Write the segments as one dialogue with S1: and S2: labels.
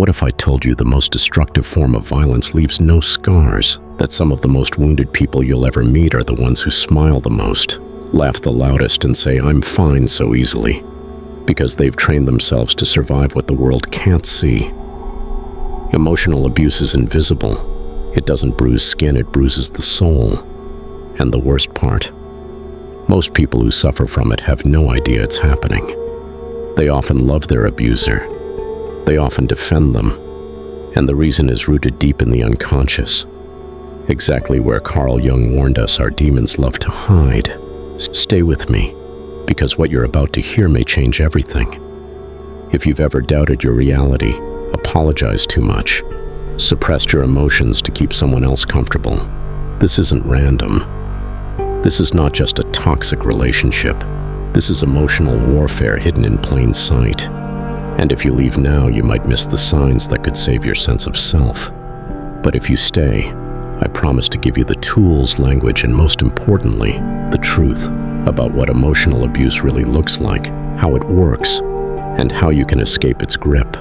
S1: What if I told you the most destructive form of violence leaves no scars, that some of the most wounded people you'll ever meet are the ones who smile the most, laugh the loudest, and say, "I'm fine," so easily, because they've trained themselves to survive what the world can't see. Emotional abuse is invisible. It doesn't bruise skin, it bruises the soul. And the worst part, most people who suffer from it have no idea it's happening. They often love their abuser. They often defend them. And the reason is rooted deep in the unconscious. Exactly where Carl Jung warned us our demons love to hide. Stay with me, because what you're about to hear may change everything. If you've ever doubted your reality, apologized too much, suppressed your emotions to keep someone else comfortable, this isn't random. This is not just a toxic relationship. This is emotional warfare hidden in plain sight. And if you leave now, you might miss the signs that could save your sense of self. But if you stay, I promise to give you the tools, language, and most importantly, the truth about what emotional abuse really looks like, how it works, and how you can escape its grip.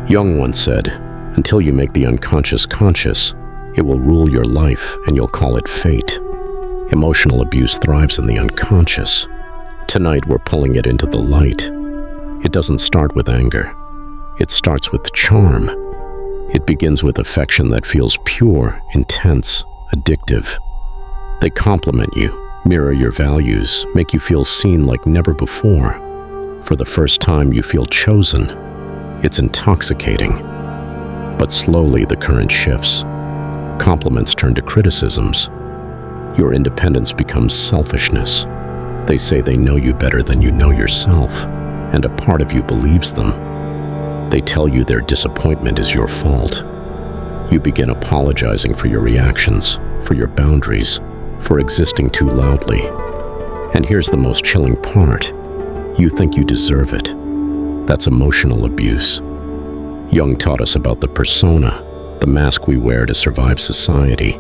S1: Jung once said, "Until you make the unconscious conscious, it will rule your life and you'll call it fate." Emotional abuse thrives in the unconscious. Tonight we're pulling it into the light. It doesn't start with anger. It starts with charm. It begins with affection that feels pure, intense, addictive. They compliment you, mirror your values, make you feel seen like never before. For the first time, you feel chosen. It's intoxicating. But slowly the current shifts. Compliments turn to criticisms. Your independence becomes selfishness. They say they know you better than you know yourself, and a part of you believes them. They tell you their disappointment is your fault. You begin apologizing for your reactions, for your boundaries, for existing too loudly. And here's the most chilling part. You think you deserve it. That's emotional abuse. Jung taught us about the persona, the mask we wear to survive society,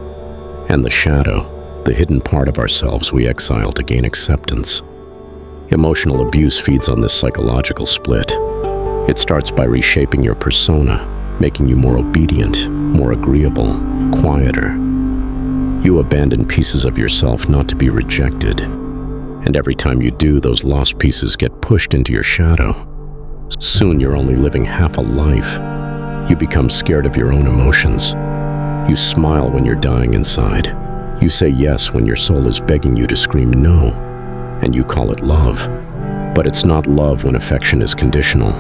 S1: and the shadow, the hidden part of ourselves we exile to gain acceptance. Emotional abuse feeds on this psychological split. It starts by reshaping your persona, making you more obedient, more agreeable, quieter. You abandon pieces of yourself not to be rejected. And every time you do, those lost pieces get pushed into your shadow. Soon you're only living half a life. You become scared of your own emotions. You smile when you're dying inside. You say yes when your soul is begging you to scream no, and you call it love. But it's not love when affection is conditional.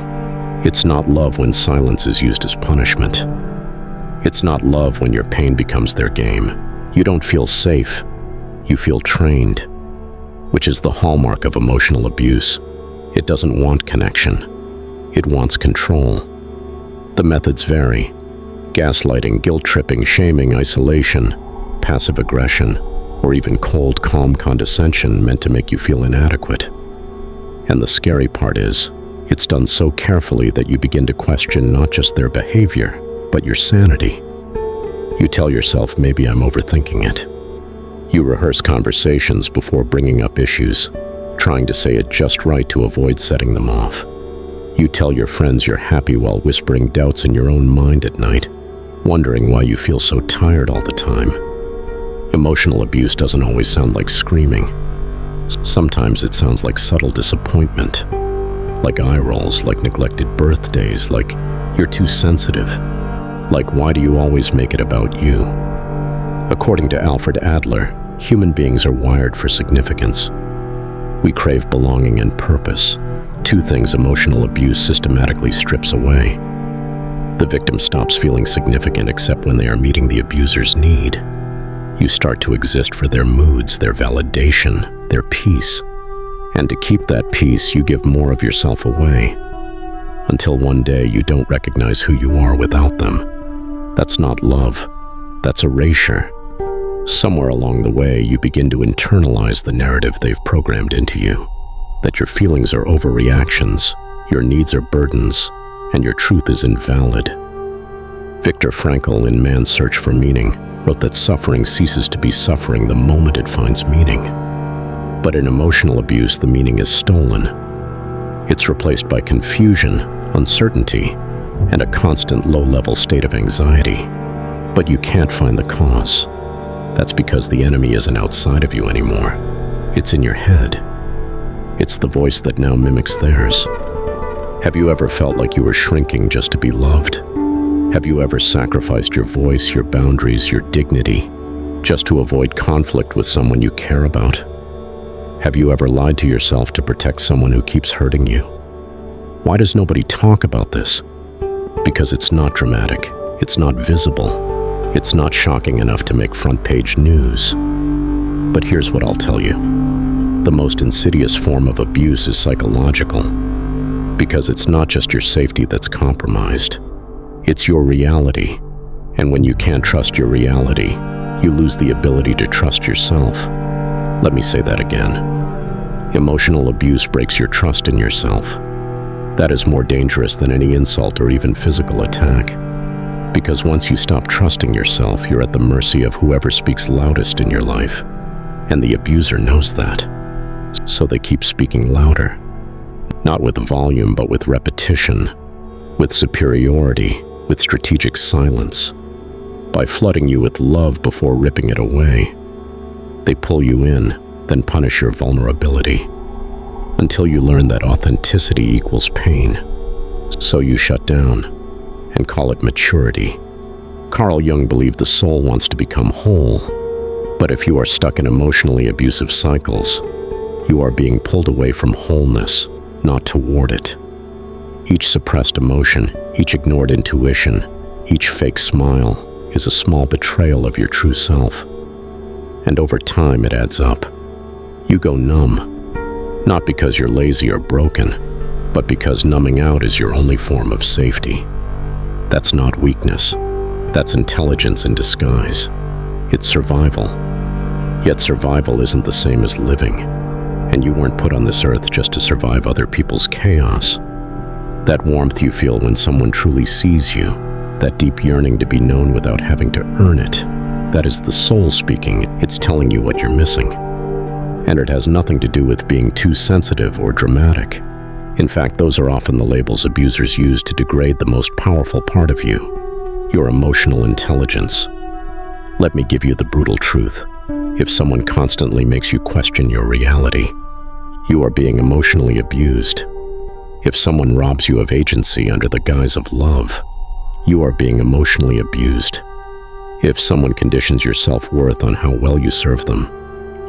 S1: It's not love when silence is used as punishment. It's not love when your pain becomes their game. You don't feel safe. You feel trained, which is the hallmark of emotional abuse. It doesn't want connection. It wants control. The methods vary. Gaslighting, guilt-tripping, shaming, isolation, passive aggression, or even cold, calm condescension meant to make you feel inadequate. And the scary part is, it's done so carefully that you begin to question not just their behavior, but your sanity. You tell yourself, maybe I'm overthinking it. You rehearse conversations before bringing up issues, trying to say it just right to avoid setting them off. You tell your friends you're happy while whispering doubts in your own mind at night, wondering why you feel so tired all the time. Emotional abuse doesn't always sound like screaming. Sometimes it sounds like subtle disappointment, like eye rolls, like neglected birthdays, like you're too sensitive, like why do you always make it about you? According to Alfred Adler, human beings are wired for significance. We crave belonging and purpose, two things emotional abuse systematically strips away. The victim stops feeling significant except when they are meeting the abuser's need. You start to exist for their moods, their validation, their peace. And to keep that peace, you give more of yourself away. Until one day you don't recognize who you are without them. That's not love. That's erasure. Somewhere along the way, you begin to internalize the narrative they've programmed into you. That your feelings are overreactions, your needs are burdens, and your truth is invalid. Viktor Frankl, in Man's Search for Meaning, wrote that suffering ceases to be suffering the moment it finds meaning. But in emotional abuse, the meaning is stolen. It's replaced by confusion, uncertainty, and a constant low-level state of anxiety. But you can't find the cause. That's because the enemy isn't outside of you anymore. It's in your head. It's the voice that now mimics theirs. Have you ever felt like you were shrinking just to be loved? Have you ever sacrificed your voice, your boundaries, your dignity, just to avoid conflict with someone you care about? Have you ever lied to yourself to protect someone who keeps hurting you? Why does nobody talk about this? Because it's not dramatic. It's not visible. It's not shocking enough to make front-page news. But here's what I'll tell you. The most insidious form of abuse is psychological, because it's not just your safety that's compromised. It's your reality. And when you can't trust your reality, you lose the ability to trust yourself. Let me say that again. Emotional abuse breaks your trust in yourself. That is more dangerous than any insult or even physical attack. Because once you stop trusting yourself, you're at the mercy of whoever speaks loudest in your life. And the abuser knows that. So they keep speaking louder. Not with volume, but with repetition, with superiority, with strategic silence. By flooding you with love before ripping it away. They pull you in, then punish your vulnerability. Until you learn that authenticity equals pain. So you shut down and call it maturity. Carl Jung believed the soul wants to become whole. But if you are stuck in emotionally abusive cycles, you are being pulled away from wholeness, not toward it. Each suppressed emotion, each ignored intuition, each fake smile is a small betrayal of your true self. And over time it adds up. You go numb, not because you're lazy or broken, but because numbing out is your only form of safety. That's not weakness. That's intelligence in disguise. It's survival. Yet survival isn't the same as living. And you weren't put on this earth just to survive other people's chaos. That warmth you feel when someone truly sees you, that deep yearning to be known without having to earn it, that is the soul speaking. It's telling you what you're missing. And it has nothing to do with being too sensitive or dramatic. In fact, those are often the labels abusers use to degrade the most powerful part of you, your emotional intelligence. Let me give you the brutal truth. If someone constantly makes you question your reality, you are being emotionally abused. If someone robs you of agency under the guise of love, you are being emotionally abused. If someone conditions your self-worth on how well you serve them,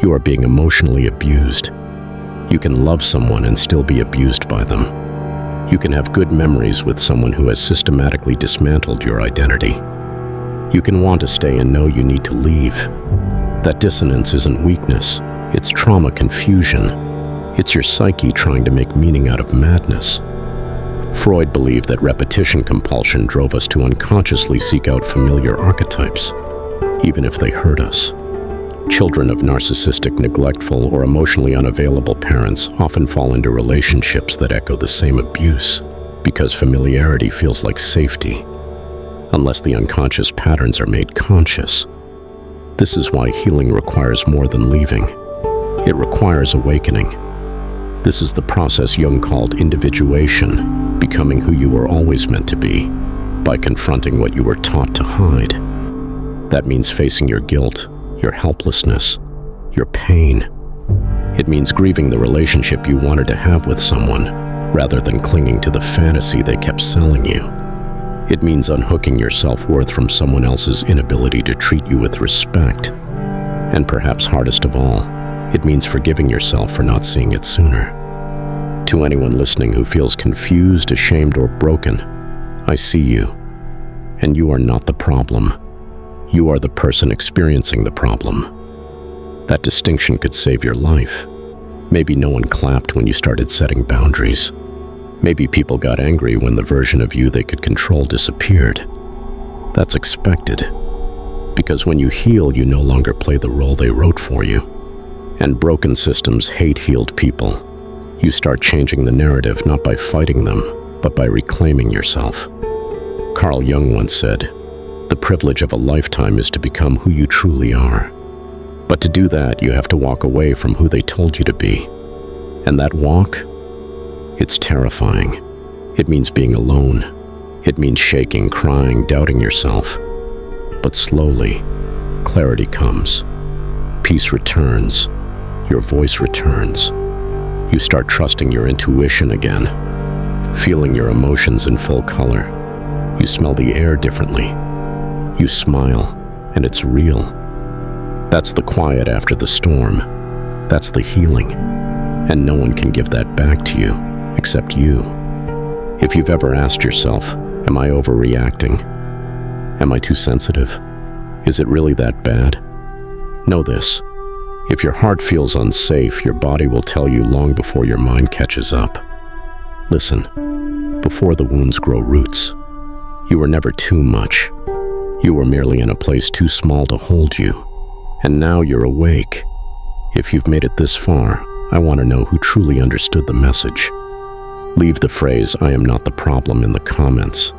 S1: you are being emotionally abused. You can love someone and still be abused by them. You can have good memories with someone who has systematically dismantled your identity. You can want to stay and know you need to leave. That dissonance isn't weakness, it's trauma confusion. It's your psyche trying to make meaning out of madness. Freud believed that repetition compulsion drove us to unconsciously seek out familiar archetypes, even if they hurt us. Children of narcissistic, neglectful, or emotionally unavailable parents often fall into relationships that echo the same abuse, because familiarity feels like safety, unless the unconscious patterns are made conscious. This is why healing requires more than leaving. It requires awakening. This is the process Jung called individuation, becoming who you were always meant to be, by confronting what you were taught to hide. That means facing your guilt, your helplessness, your pain. It means grieving the relationship you wanted to have with someone, rather than clinging to the fantasy they kept selling you. It means unhooking your self-worth from someone else's inability to treat you with respect. And perhaps hardest of all, it means forgiving yourself for not seeing it sooner. To anyone listening who feels confused, ashamed, or broken, I see you. And you are not the problem. You are the person experiencing the problem. That distinction could save your life. Maybe no one clapped when you started setting boundaries. Maybe people got angry when the version of you they could control disappeared. That's expected. Because when you heal, you no longer play the role they wrote for you. And broken systems hate healed people. You start changing the narrative not by fighting them, but by reclaiming yourself. Carl Jung once said, "The privilege of a lifetime is to become who you truly are." But to do that, you have to walk away from who they told you to be. And that walk? It's terrifying. It means being alone. It means shaking, crying, doubting yourself. But slowly, clarity comes. Peace returns. Your voice returns. You start trusting your intuition again, feeling your emotions in full color. You smell the air differently. You smile, and it's real. That's the quiet after the storm. That's the healing. And no one can give that back to you, except you. If you've ever asked yourself, am I overreacting? Am I too sensitive? Is it really that bad? Know this. If your heart feels unsafe, your body will tell you long before your mind catches up. Listen, before the wounds grow roots, you were never too much. You were merely in a place too small to hold you. And now you're awake. If you've made it this far, I want to know who truly understood the message. Leave the phrase, "I am not the problem," in the comments.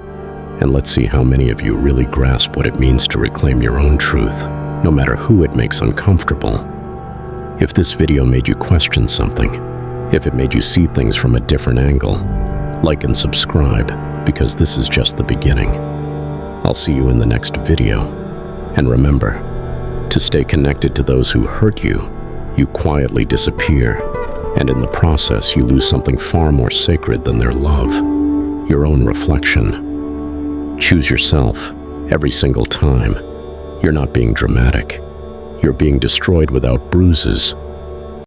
S1: And let's see how many of you really grasp what it means to reclaim your own truth, no matter who it makes uncomfortable. If this video made you question something, if it made you see things from a different angle, like and subscribe, because this is just the beginning. I'll see you in the next video. And remember, to stay connected to those who hurt you, you quietly disappear, and in the process you lose something far more sacred than their love, your own reflection. Choose yourself every single time. You're not being dramatic. You're being destroyed without bruises,